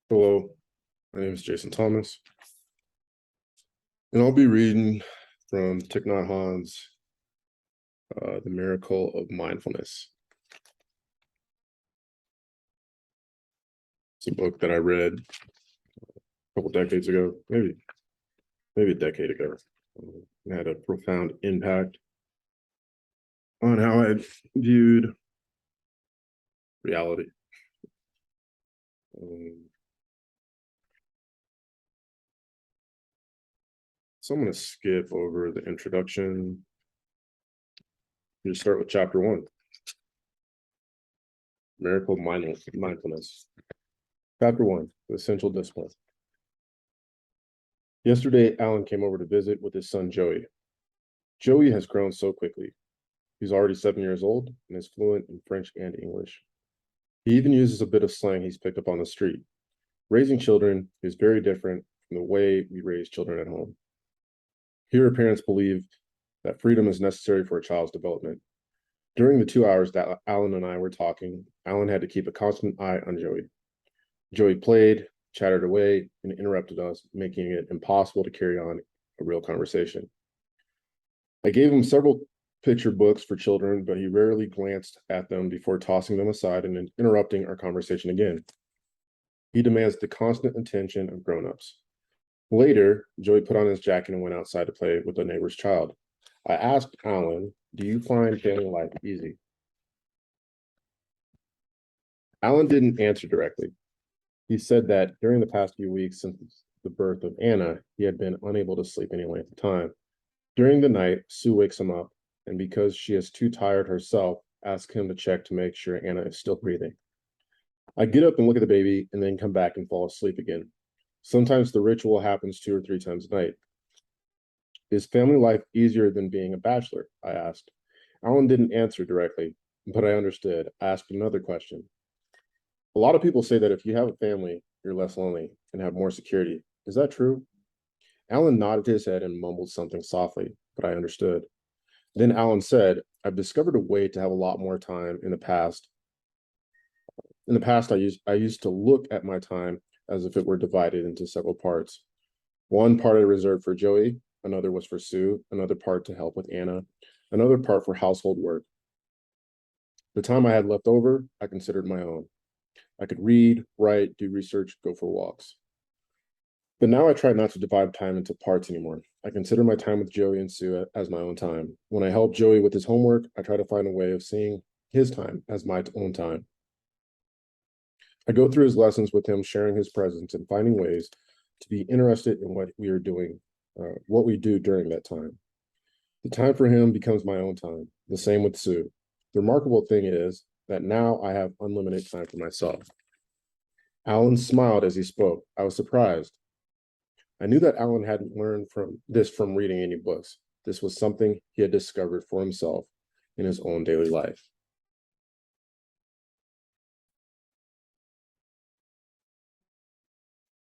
Hello, my name is Jason Thomas, and I'll be reading from Thich Nhat Hanh's The Miracle of Mindfulness. It's a book that I read a couple decades ago, maybe a decade ago. It had a profound impact on how I viewed reality. So I'm going to skip over the introduction. You start with chapter 1. Miracle of Mindfulness. Chapter 1, the essential discipline. Yesterday, Alan came over to visit with his son, Joey. Joey has grown so quickly. He's already 7 years old and is fluent in French and English. He even uses a bit of slang he's picked up on the street. Raising children is very different from the way we raise children at home. Here, parents believe that freedom is necessary for a child's development. During the 2 hours that Alan and I were talking, Alan had to keep a constant eye on Joey. Joey played, chattered away, and interrupted us, making it impossible to carry on a real conversation. I gave him several picture books for children, but he rarely glanced at them before tossing them aside and interrupting our conversation again. He demands the constant attention of grown-ups. Later, Joey put on his jacket and went outside to play with a neighbor's child. I asked Alan, "Do you find family life easy?" Alan didn't answer directly. He said that during the past few weeks since the birth of Anna, he had been unable to sleep any length of time. During the night, Sue wakes him up, and because she is too tired herself, asks him to check to make sure Anna is still breathing. I get up and look at the baby and then come back and fall asleep again. Sometimes the ritual happens 2 or 3 times a night. Is family life easier than being a bachelor? I asked. Alan didn't answer directly, but I understood. I asked another question. A lot of people say that if you have a family, you're less lonely and have more security. Is that true? Alan nodded his head and mumbled something softly, but I understood. Then Alan said, "I've discovered a way to have a lot more time in the past. In the past, I used to look at my time as if it were divided into several parts. One part I reserved for Joey, another was for Sue, another part to help with Anna, another part for household work. The time I had left over, I considered my own. I could read, write, do research, go for walks. But now I try not to divide time into parts anymore. I consider my time with Joey and Sue as my own time. When I help Joey with his homework, I try to find a way of seeing his time as my own time. I go through his lessons with him, sharing his presence and finding ways to be interested in what we are doing, what we do during that time. The time for him becomes my own time. The same with Sue. The remarkable thing is that now I have unlimited time for myself." Alan smiled as he spoke. I was surprised. I knew that Alan hadn't learned from reading any books. This was something he had discovered for himself in his own daily life.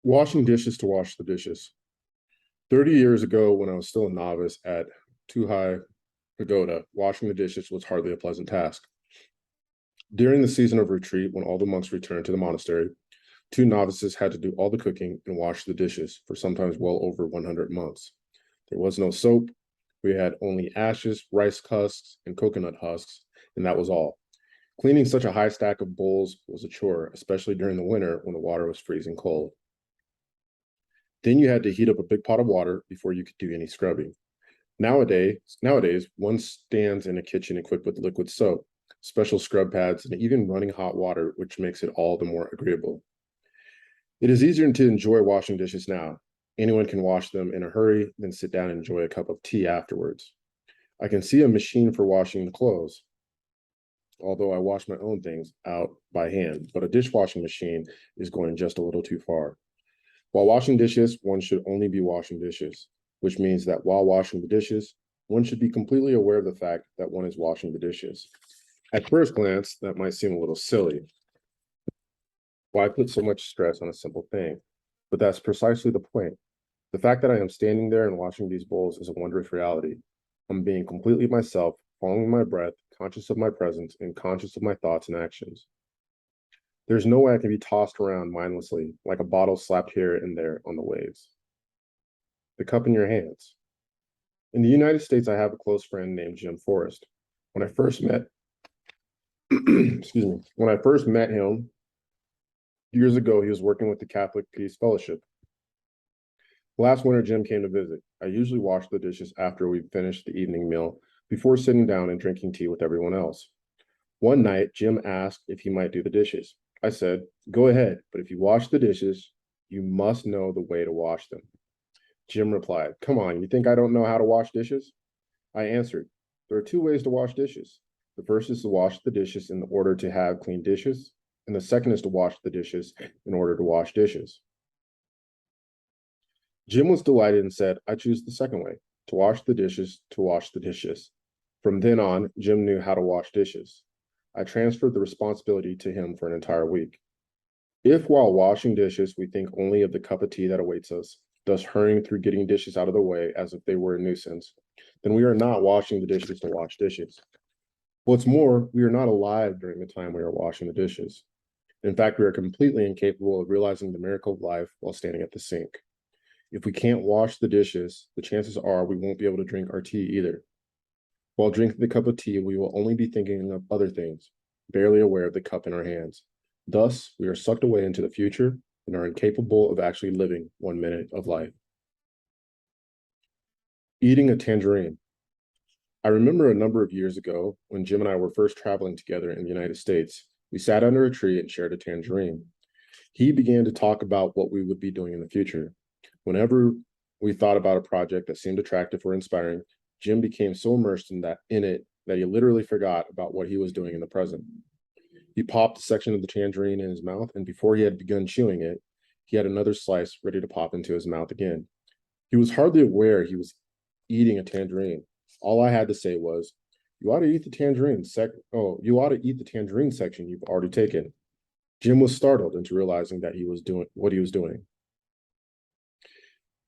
Washing dishes to wash the dishes. 30 years ago, when I was still a novice at High Pagoda, washing the dishes was hardly a pleasant task. During the season of retreat, when all the monks returned to the monastery, 2 novices had to do all the cooking and wash the dishes for sometimes well over 100 months. There was no soap. We had only ashes, rice husks, and coconut husks, and that was all. Cleaning such a high stack of bowls was a chore, especially during the winter when the water was freezing cold. Then you had to heat up a big pot of water before you could do any scrubbing. Nowadays, one stands in a kitchen equipped with liquid soap, special scrub pads, and even running hot water, which makes it all the more agreeable. It is easier to enjoy washing dishes now. Anyone can wash them in a hurry, then sit down and enjoy a cup of tea afterwards. I can see a machine for washing the clothes, although I wash my own things out by hand, but a dishwashing machine is going just a little too far. While washing dishes, one should only be washing dishes, which means that while washing the dishes, one should be completely aware of the fact that one is washing the dishes. At first glance, that might seem a little silly. Why put so much stress on a simple thing? But that's precisely the point. The fact that I am standing there and washing these bowls is a wondrous reality. I'm being completely myself, following my breath, conscious of my presence, and conscious of my thoughts and actions. There's no way I can be tossed around mindlessly like a bottle slapped here and there on the waves. The cup in your hands. In the United States, I have a close friend named Jim Forrest. When I first met, excuse me, when I first met him years ago, he was working with the Catholic Peace Fellowship. Last winter, Jim came to visit. I usually wash the dishes after we finish the evening meal before sitting down and drinking tea with everyone else. One night, Jim asked if he might do the dishes. I said, go ahead, but if you wash the dishes, you must know the way to wash them. Jim replied, come on, you think I don't know how to wash dishes? I answered, there are two ways to wash dishes. The first is to wash the dishes in order to have clean dishes, and the second is to wash the dishes in order to wash dishes. Jim was delighted and said, I choose the second way, to wash the dishes, to wash the dishes. From then on, Jim knew how to wash dishes. I transferred the responsibility to him for an entire week. If while washing dishes, we think only of the cup of tea that awaits us, thus hurrying through getting dishes out of the way as if they were a nuisance, then we are not washing the dishes to wash dishes. What's more, we are not alive during the time we are washing the dishes. In fact, we are completely incapable of realizing the miracle of life while standing at the sink. If we can't wash the dishes, the chances are we won't be able to drink our tea either. While drinking the cup of tea, we will only be thinking of other things, barely aware of the cup in our hands. Thus, we are sucked away into the future and are incapable of actually living 1 minute of life. Eating a tangerine. I remember a number of years ago when Jim and I were first traveling together in the United States. We sat under a tree and shared a tangerine. He began to talk about what we would be doing in the future. Whenever we thought about a project that seemed attractive or inspiring, Jim became so immersed in it that he literally forgot about what he was doing in the present. He popped a section of the tangerine in his mouth, and before he had begun chewing it, he had another slice ready to pop into his mouth again. He was hardly aware he was eating a tangerine. All I had to say was, "You ought to eat the tangerine you ought to eat the tangerine section you've already taken." Jim was startled into realizing that he was doing what he was doing.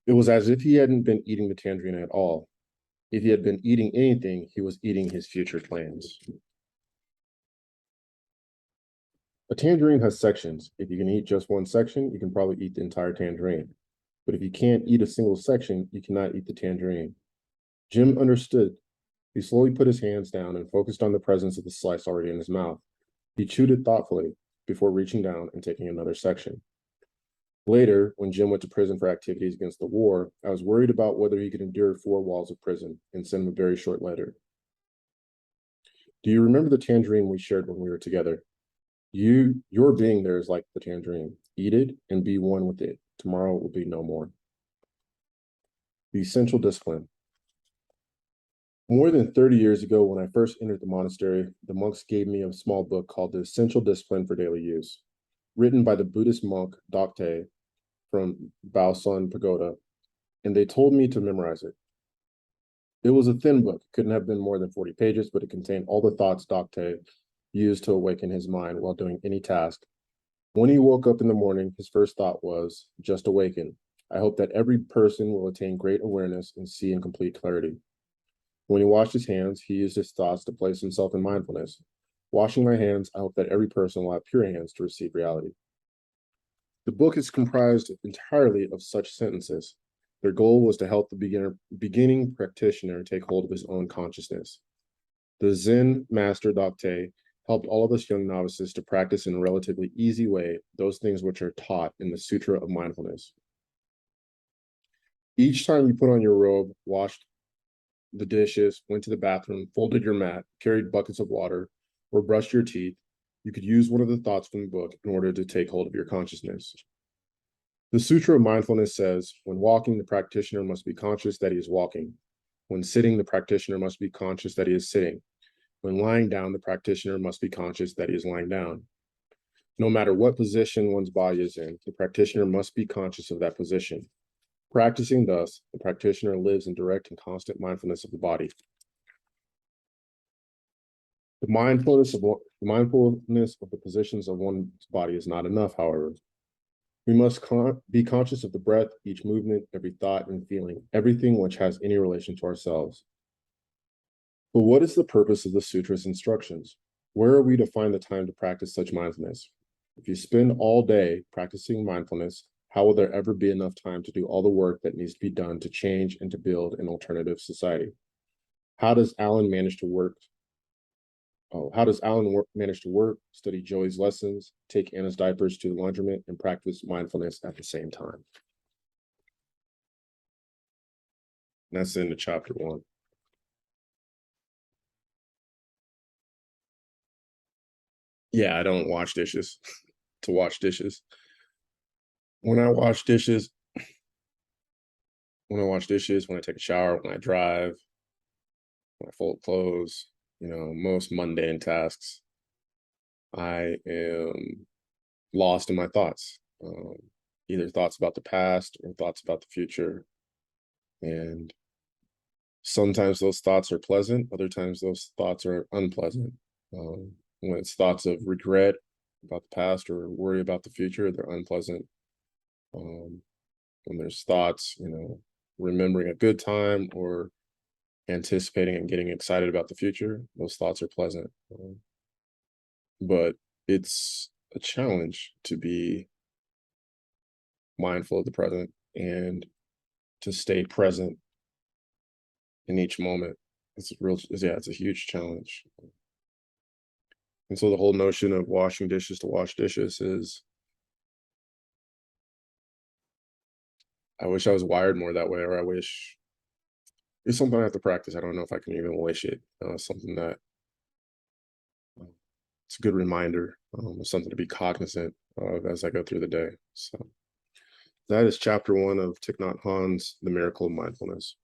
It was as if he hadn't been eating the tangerine at all. If he had been eating anything, he was eating his future plans. A tangerine has sections. If you can eat just one section, you can probably eat the entire tangerine. But if you can't eat a single section, you cannot eat the tangerine. Jim understood. He slowly put his hands down and focused on the presence of the slice already in his mouth. He chewed it thoughtfully before reaching down and taking another section. Later, when Jim went to prison for activities against the war, I was worried about whether he could endure 4 walls of prison and send him a very short letter. Do you remember the tangerine we shared when we were together? Your being there is like the tangerine. Eat it and be one with it. Tomorrow it will be no more. The essential discipline. More than 30 years ago, when I first entered the monastery, the monks gave me a small book called The Essential Discipline for Daily Use, written by the Buddhist monk Thich from Bao Sun Pagoda, and they told me to memorize it. It was a thin book, couldn't have been more than 40 pages, but it contained all the thoughts Thich used to awaken his mind while doing any task. When he woke up in the morning, his first thought was, just awaken. I hope that every person will attain great awareness and see in complete clarity. When he washed his hands, he used his thoughts to place himself in mindfulness. Washing my hands, I hope that every person will have pure hands to receive reality. The book is comprised entirely of such sentences. Their goal was to help the beginning practitioner take hold of his own consciousness. The Zen master Thich helped all of us young novices to practice in a relatively easy way those things which are taught in the Sutra of Mindfulness. Each time you put on your robe, washed the dishes, went to the bathroom, folded your mat, carried buckets of water, or brushed your teeth, you could use one of the thoughts from the book in order to take hold of your consciousness. The Sutra of Mindfulness says, when walking, the practitioner must be conscious that he is walking. When sitting, the practitioner must be conscious that he is sitting. When lying down, the practitioner must be conscious that he is lying down. No matter what position one's body is in, the practitioner must be conscious of that position. Practicing thus, the practitioner lives in direct and constant mindfulness of the body. The mindfulness of the positions of one's body is not enough, however. We must be conscious of the breath, each movement, every thought and feeling, everything which has any relation to ourselves. But what is the purpose of the sutra's instructions? Where are we to find the time to practice such mindfulness? If you spend all day practicing mindfulness, how will there ever be enough time to do all the work that needs to be done to change and to build an alternative society? How does Alan manage to work? Oh, how does manage to work, study Joey's lessons, take Anna's diapers to the laundromat, and practice mindfulness at the same time? And that's into chapter 1. Yeah, I don't wash dishes to wash dishes. When I wash dishes, when I take a shower, when I drive, when I fold clothes, most mundane tasks, I am lost in my thoughts, either thoughts about the past or thoughts about the future. And sometimes those thoughts are pleasant, other times those thoughts are unpleasant. When it's thoughts of regret about the past or worry about the future, they're unpleasant. When there's thoughts, remembering a good time or anticipating and getting excited about the future, those thoughts are pleasant. But it's a challenge to be mindful of the present and to stay present in each moment. It's a huge challenge. And so the whole notion of washing dishes to wash dishes is, I wish I was wired more that way, or I wish it's something I have to practice. I don't know if I can even wish it. Something that it's a good reminder, something to be cognizant of as I go through the day. So that is chapter 1 of Thich Nhat Hanh's The Miracle of Mindfulness.